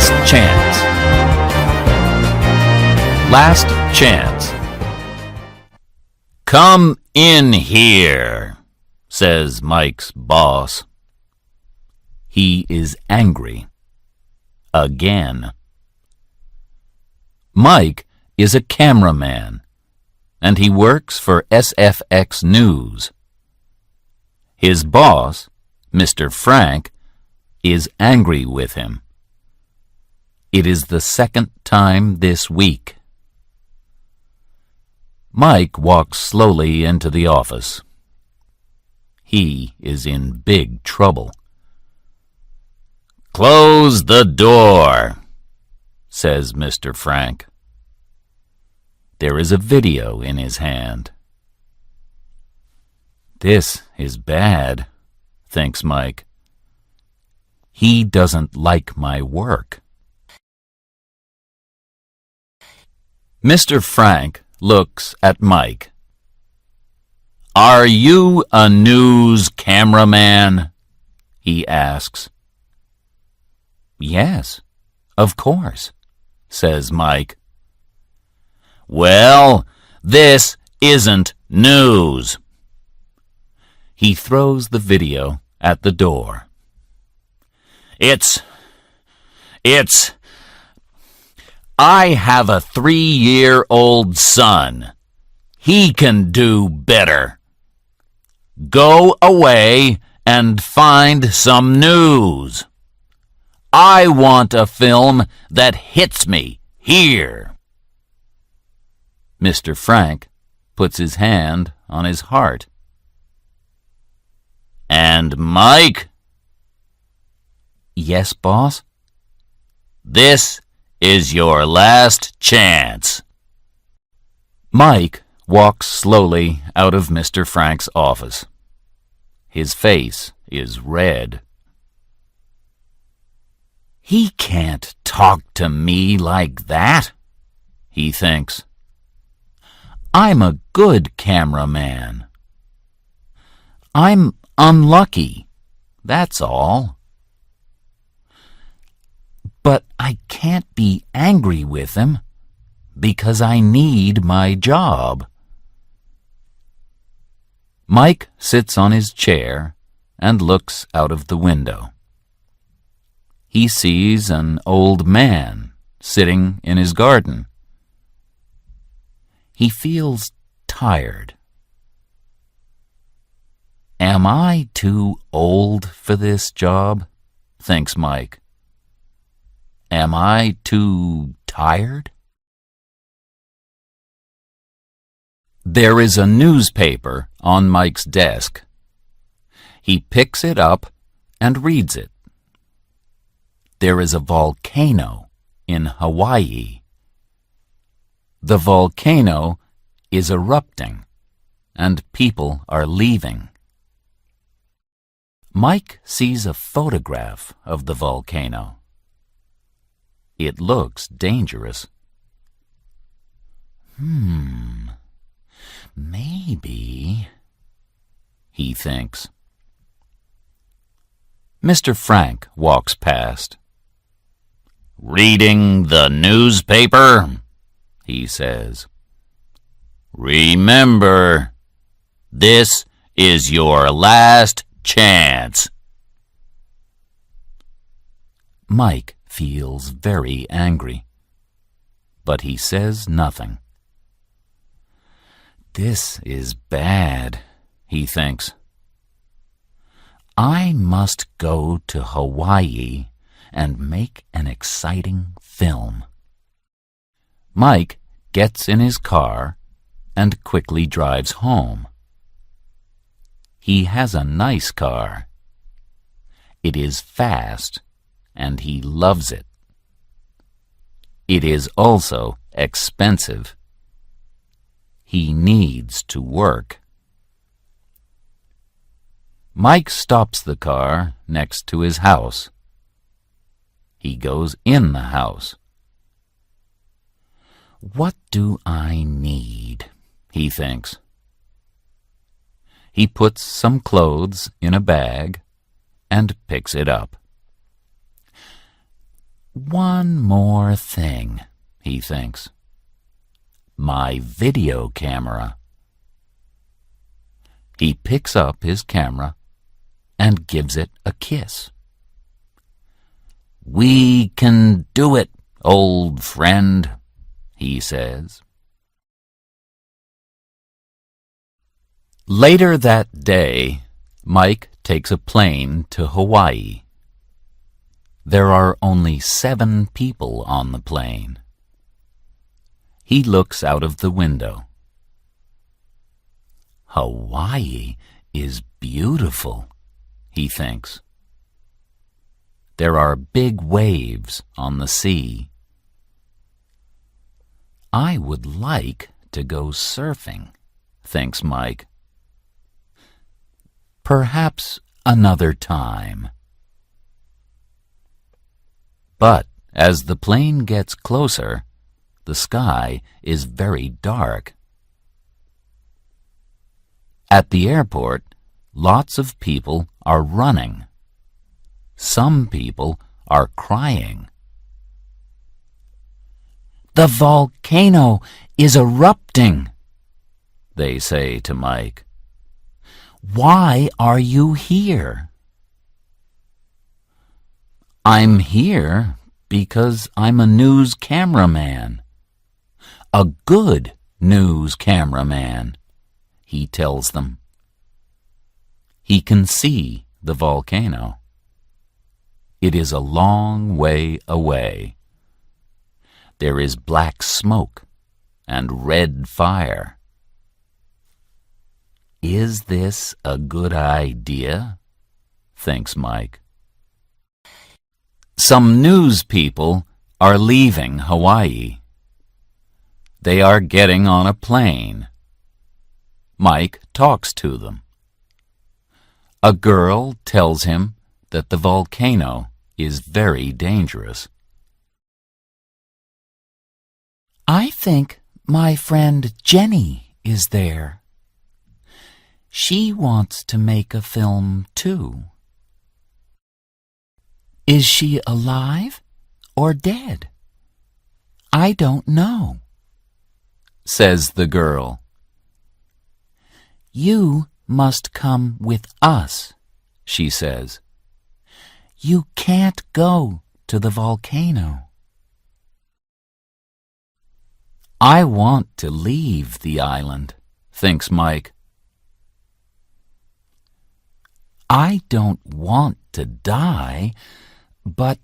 Last chance. Last chance. "Come in here," says Mike's boss. He is angry. Again. Mike is a cameraman, and he works for SFX News. His boss, Mr. Frank, is angry with him. It is the second time this week. Mike walks slowly into the office. He is in big trouble. "Close the door," says Mr. Frank. There is a video in his hand. This is bad, thinks Mike. He doesn't like my work. Mr. Frank looks at Mike. "Are you a news cameraman?" he asks. "Yes, of course," says Mike. "Well, this isn't news." He throws the video at the door. It's... I have a 3-year-old son. He can do better. Go away and find some news. I want a film that hits me here. Mr. Frank puts his hand on his heart. "And Mike?" "Yes, boss?" "This is your last chance." Mike walks slowly out of Mr. Frank's office. His face is red. "He can't talk to me like that," he thinks. "I'm a good cameraman. I'm unlucky, that's all. But I can't be angry with him because I need my job." Mike sits on his chair and looks out of the window. He sees an old man sitting in his garden. He feels tired. "Am I too old for this job?" thinks Mike. "Am I too tired?" There is a newspaper on Mike's desk. He picks it up and reads it. There is a volcano in Hawaii. The volcano is erupting, and people are leaving. Mike sees a photograph of the volcano. It looks dangerous. Maybe, he thinks. Mr. Frank walks past. "Reading the newspaper?" he says. "Remember, this is your last chance." Mike feels very angry, but he says nothing. This is bad, he thinks. I must go to Hawaii and make an exciting film. Mike gets in his car and quickly drives home. He has a nice car. It is fast, and he loves it. It is also expensive. He needs to work. Mike stops the car next to his house. He goes in the house. What do I need? He thinks. He puts some clothes in a bag and picks it up. One more thing, he thinks. My video camera. He picks up his camera and gives it a kiss. "We can do it, old friend," he says. Later that day, Mike takes a plane to Hawaii. There are only 7 people on the plane. He looks out of the window. Hawaii is beautiful, he thinks. There are big waves on the sea. I would like to go surfing, thinks Mike. Perhaps another time. But as the plane gets closer, the sky is very dark. At the airport, lots of people are running. Some people are crying. "The volcano is erupting," they say to Mike. "Why are you here?" "I'm here because I'm a news cameraman. A good news cameraman," he tells them. He can see the volcano. It is a long way away. There is black smoke and red fire. Is this a good idea? Thinks Mike. Some news people are leaving Hawaii. They are getting on a plane. Mike talks to them. A girl tells him that the volcano is very dangerous. "I think my friend Jenny is there. She wants to make a film too." "Is she alive or dead?" "I don't know," says the girl. "You must come with us," she says. "You can't go to the volcano." I want to leave the island, thinks Mike. I don't want to die, but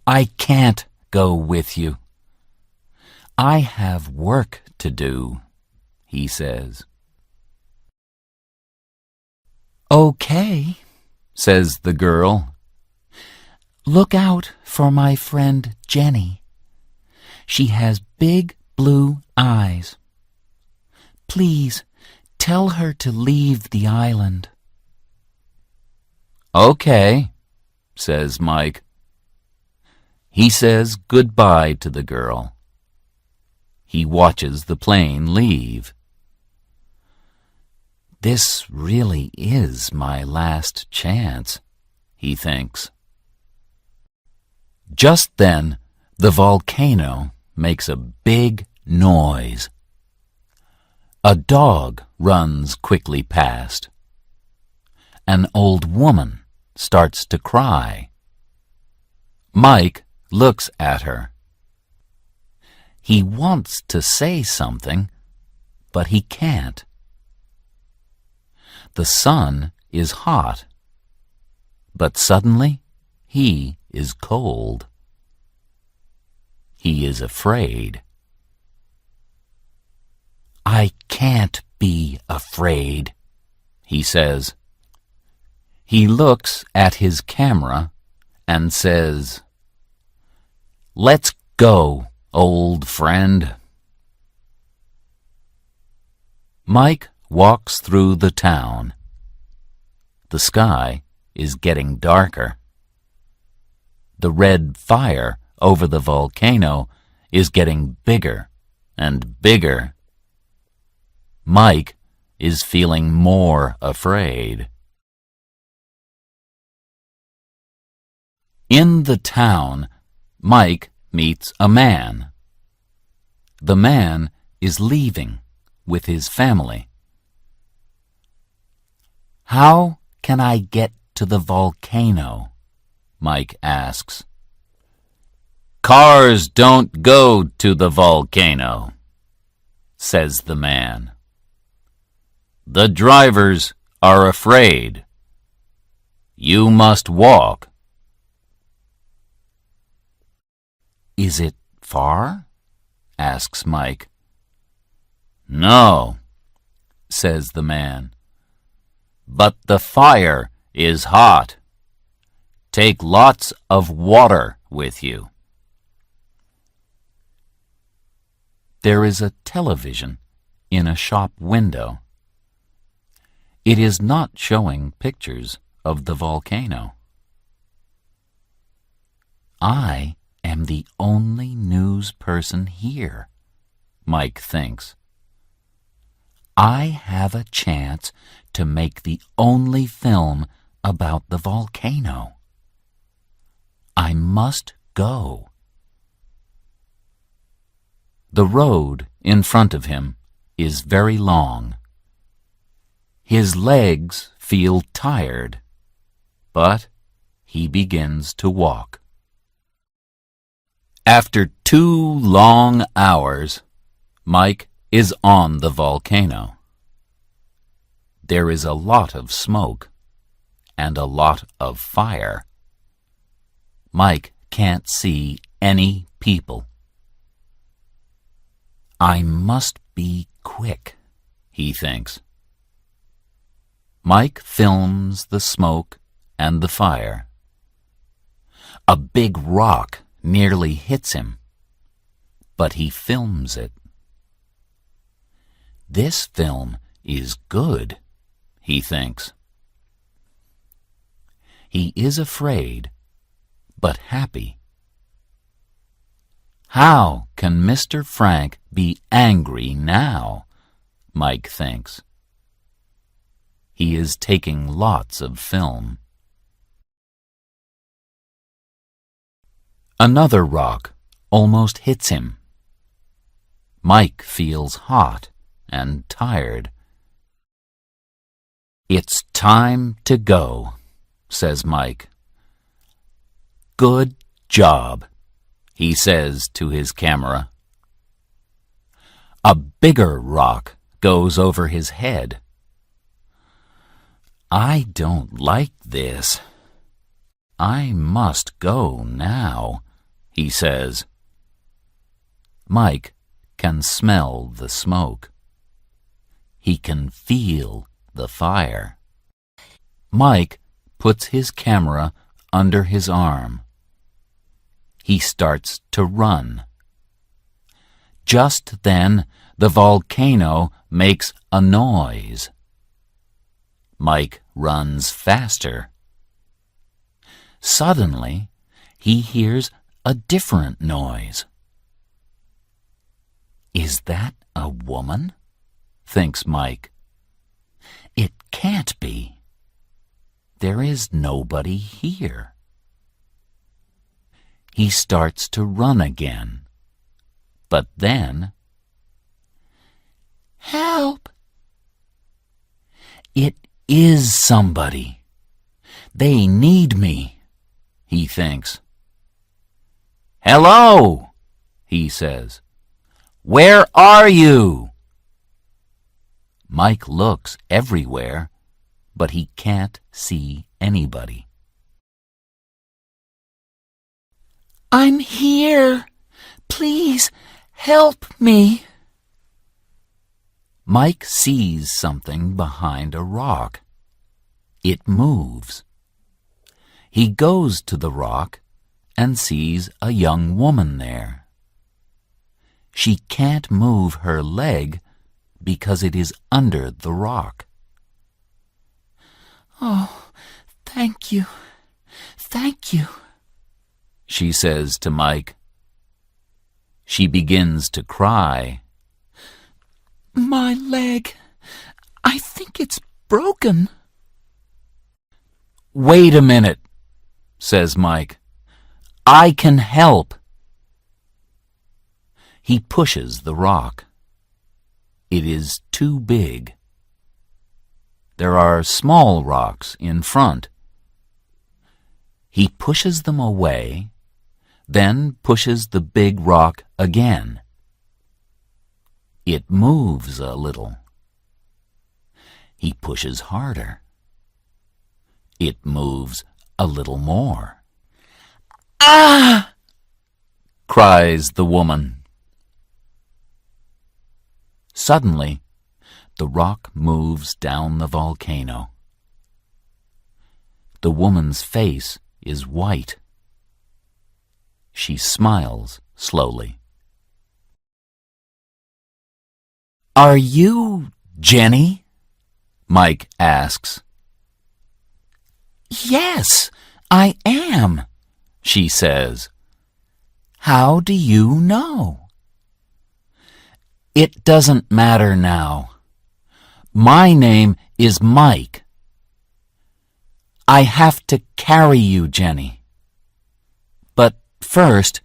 I can't go with you. I have work to do, he says. Okay, says the girl. Look out for my friend Jenny. She has big blue eyes. Please tell her to leave the island. Okay, says Mike. He says goodbye to the girl. He watches the plane leave. This really is my last chance, he thinks. Just then, the volcano makes a big noise. A dog runs quickly past. An old woman starts to cry. Mike looks at her. He wants to say something, but he can't. The sun is hot, but suddenly he is cold. He is afraid. I can't be afraid, he says. He looks at his camera and says, Let's go, old friend. Mike walks through the town. The sky is getting darker. The red fire over the volcano is getting bigger and bigger. Mike is feeling more afraid. In the town, Mike meets a man. The man is leaving with his family. "How can I get to the volcano?" Mike asks. "Cars don't go to the volcano," says the man. "The drivers are afraid. You must walk." "Is it far?" asks Mike. "No," says the man. "But the fire is hot. Take lots of water with you." There is a television in a shop window. It is not showing pictures of the volcano. "I am the only news person here," Mike thinks. "I have a chance to make the only film about the volcano. I must go." The road in front of him is very long. His legs feel tired, but he begins to walk. After 2 long hours, Mike is on the volcano. There is a lot of smoke and a lot of fire. Mike can't see any people. "I must be quick," he thinks. Mike films the smoke and the fire. A big rock nearly hits him, but he films it. "This film is good," he thinks. He is afraid, but happy. How can Mr. Frank be angry now? Mike thinks. He is taking lots of film. Another rock almost hits him. Mike feels hot and tired. "It's time to go," says Mike. "Good job," he says to his camera. A bigger rock goes over his head. "I don't like this. I must go now," he says. Mike can smell the smoke. He can feel the fire. Mike puts his camera under his arm. He starts to run. Just then, the volcano makes a noise. Mike runs faster. Suddenly, he hears a different noise. "Is that a woman?" thinks Mike. "It can't be. There is nobody here." He starts to run again, but then, "Help! It is somebody. They need me," he thinks. "Hello," he says. "Where are you?" Mike looks everywhere, but he can't see anybody. "I'm here. Please help me." Mike sees something behind a rock. It moves. He goes to the rock and sees a young woman there. She can't move her leg because it is under the rock. "Oh, thank you, she says to Mike. She begins to cry. "My leg, I think it's broken." "Wait a minute," says Mike. I can help. He pushes the rock. It is too big. There are small rocks in front. He pushes them away, then pushes the big rock again. It moves a little. He pushes harder. It moves a little more. "Ah!" cries the woman. Suddenly, the rock moves down the volcano. The woman's face is white. She smiles slowly. "Are you Jenny?" Mike asks. "Yes, I am," she says. "How do you know?" "It doesn't matter now. My name is Mike. I have to carry you, Jenny. But first..."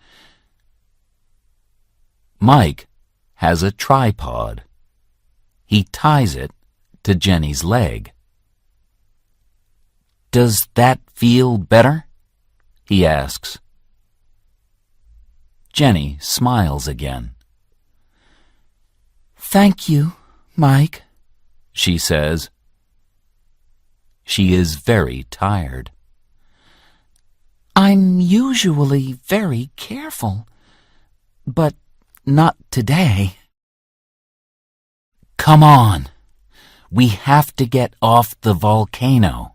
Mike has a tripod. He ties it to Jenny's leg. "Does that feel better?" he asks. Jenny smiles again. "Thank you, Mike," she says. She is very tired. "I'm usually very careful, but not today." "Come on, we have to get off the volcano,"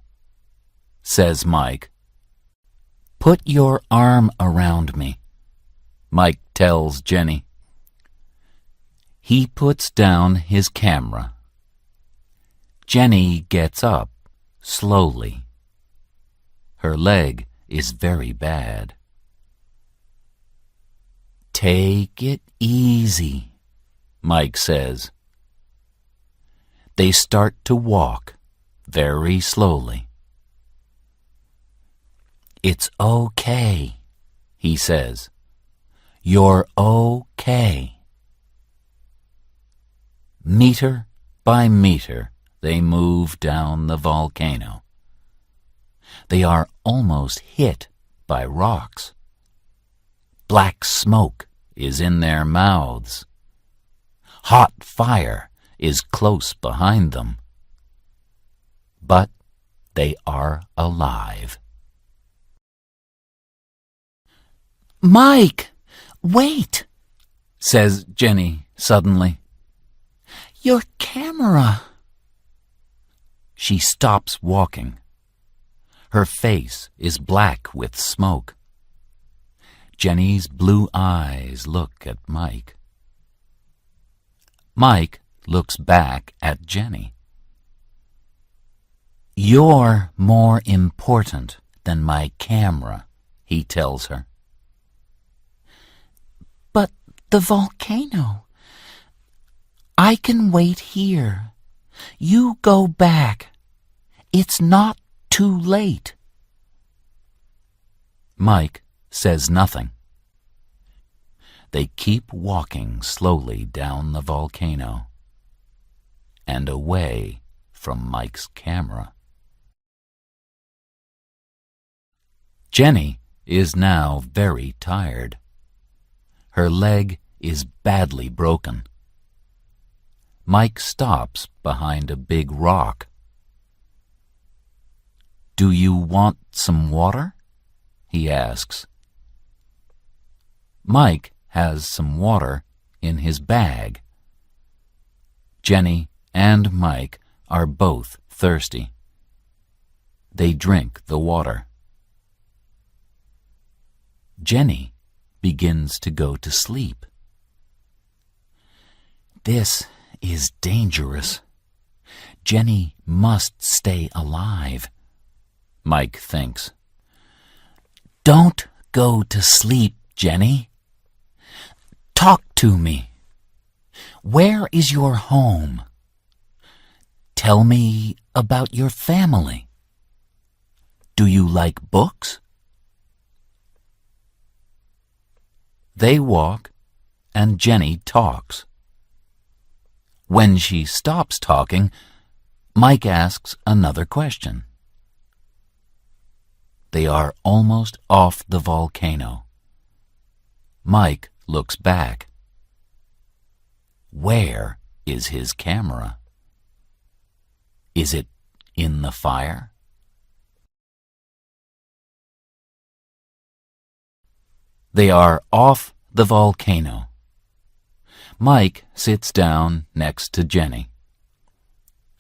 says Mike. "Put your arm around me," Mike tells Jenny. He puts down his camera. Jenny gets up slowly. Her leg is very bad. "Take it easy," Mike says. They start to walk very slowly. "It's okay," he says. "You're okay." Meter by meter, they move down the volcano. They are almost hit by rocks. Black smoke is in their mouths. Hot fire is close behind them. But they are alive. "Mike, wait," says Jenny suddenly. "Your camera." She stops walking. Her face is black with smoke. Jenny's blue eyes look at Mike. Mike looks back at Jenny. "You're more important than my camera," he tells her. "But the volcano. I can wait here. You go back. It's not too late." Mike says nothing. They keep walking slowly down the volcano and away from Mike's camera. Jenny is now very tired. Her leg is badly broken. Mike stops behind a big rock. "Do you want some water?" he asks. Mike has some water in his bag. Jenny and Mike are both thirsty. They drink the water. Jenny begins to go to sleep. This is dangerous. Jenny must stay alive, Mike thinks. "Don't go to sleep, Jenny. Talk to me. Where is your home? Tell me about your family. Do you like books?" They walk, and Jenny talks. When she stops talking, Mike asks another question. They are almost off the volcano. Mike looks back. Where is his camera? Is it in the fire? They are off the volcano. Mike sits down next to Jenny.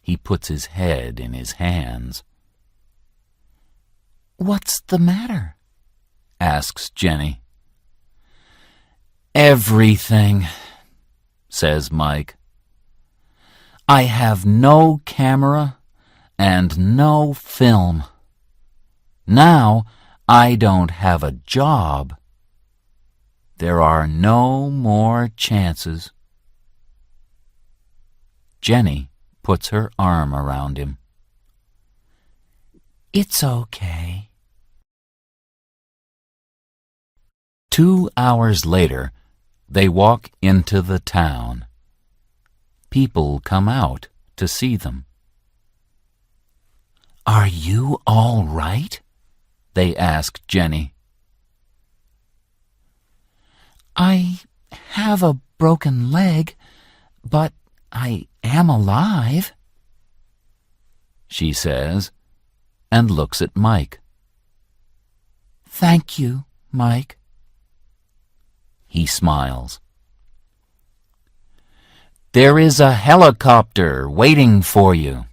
He puts his head in his hands. "What's the matter?" asks Jenny. "Everything," says Mike. "I have no camera and no film. Now I don't have a job. There are no more chances." Jenny puts her arm around him. "It's okay." 2 hours later, they walk into the town. People come out to see them. "Are you all right?" they ask Jenny. "I have a broken leg, but I am alive," she says, and looks at Mike. "Thank you, Mike." He smiles. "There is a helicopter waiting for you,"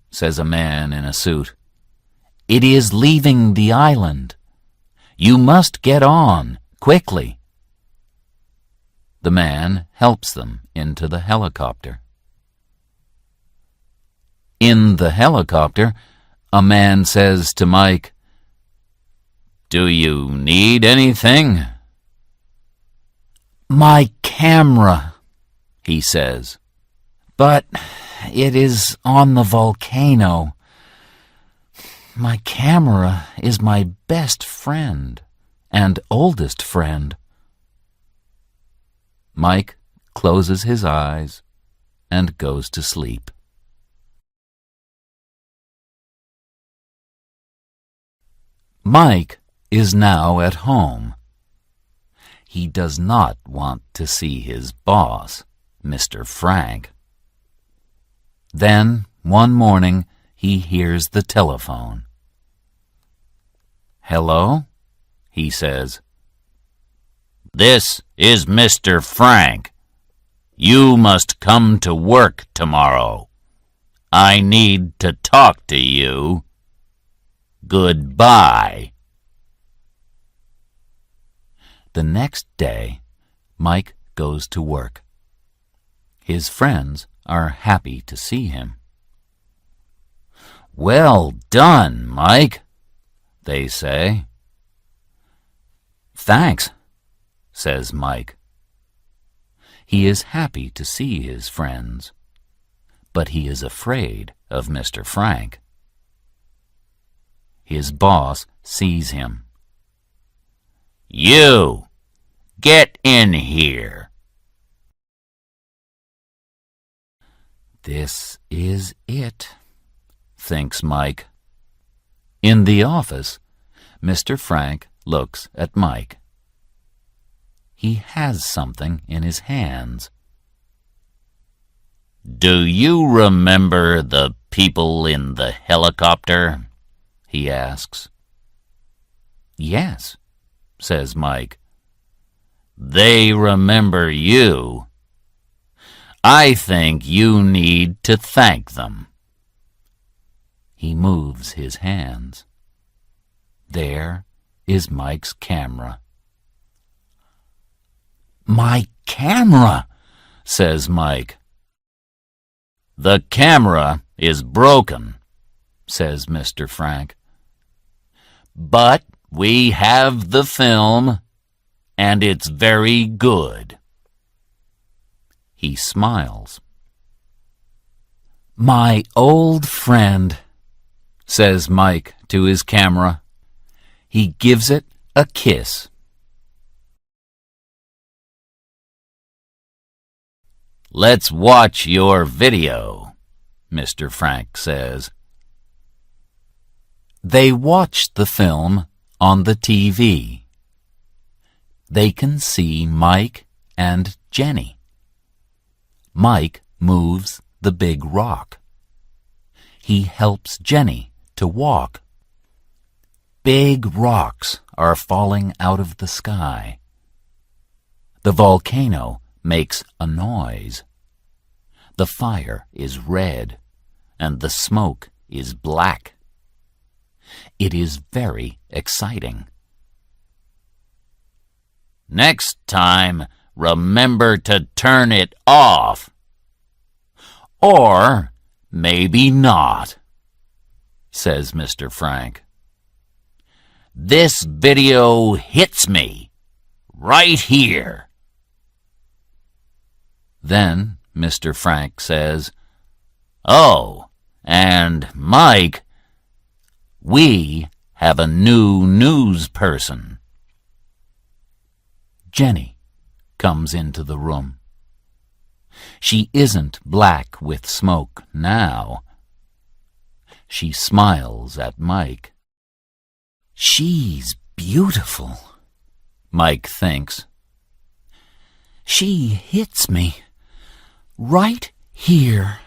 says a man in a suit. "It is leaving the island. You must get on, quickly." The man helps them into the helicopter. In the helicopter, a man says to Mike, "Do you need anything?" "My camera," he says, "but it is on the volcano. My camera is my best friend and oldest friend." Mike closes his eyes and goes to sleep. Mike is now at home. He does not want to see his boss, Mr. Frank. Then, one morning, he hears the telephone. "Hello?" he says. "This is Mr. Frank. You must come to work tomorrow. I need to talk to you. Goodbye." The next day, Mike goes to work. His friends are happy to see him. "Well done, Mike," they say. "Thanks," says Mike. He is happy to see his friends, but he is afraid of Mr. Frank. His boss sees him. "You, get in here." This is it, thinks Mike. In the office, Mr. Frank looks at Mike. He has something in his hands. "Do you remember the people in the helicopter?" he asks. "Yes," says Mike. "They remember you. I think you need to thank them." He moves his hands. There is Mike's camera. "My camera," says Mike. "The camera is broken," says Mr. Frank. "But we have the film, and it's very good." He smiles. "My old friend," says Mike to his camera. He gives it a kiss. "Let's watch your video," Mr. Frank says. They watch the film on the TV. They can see Mike and Jenny. Mike moves the big rock. He helps Jenny to walk. Big rocks are falling out of the sky. The volcano makes a noise. The fire is red, and the smoke is black. It is very exciting. "Next time, remember to turn it off. Or maybe not," says Mr. Frank. "This video hits me right here." Then Mr. Frank says, "Oh, and Mike, we have a new news person." Jenny comes into the room. She isn't black with smoke now. She smiles at Mike. "She's beautiful," Mike thinks. "She hits me right here."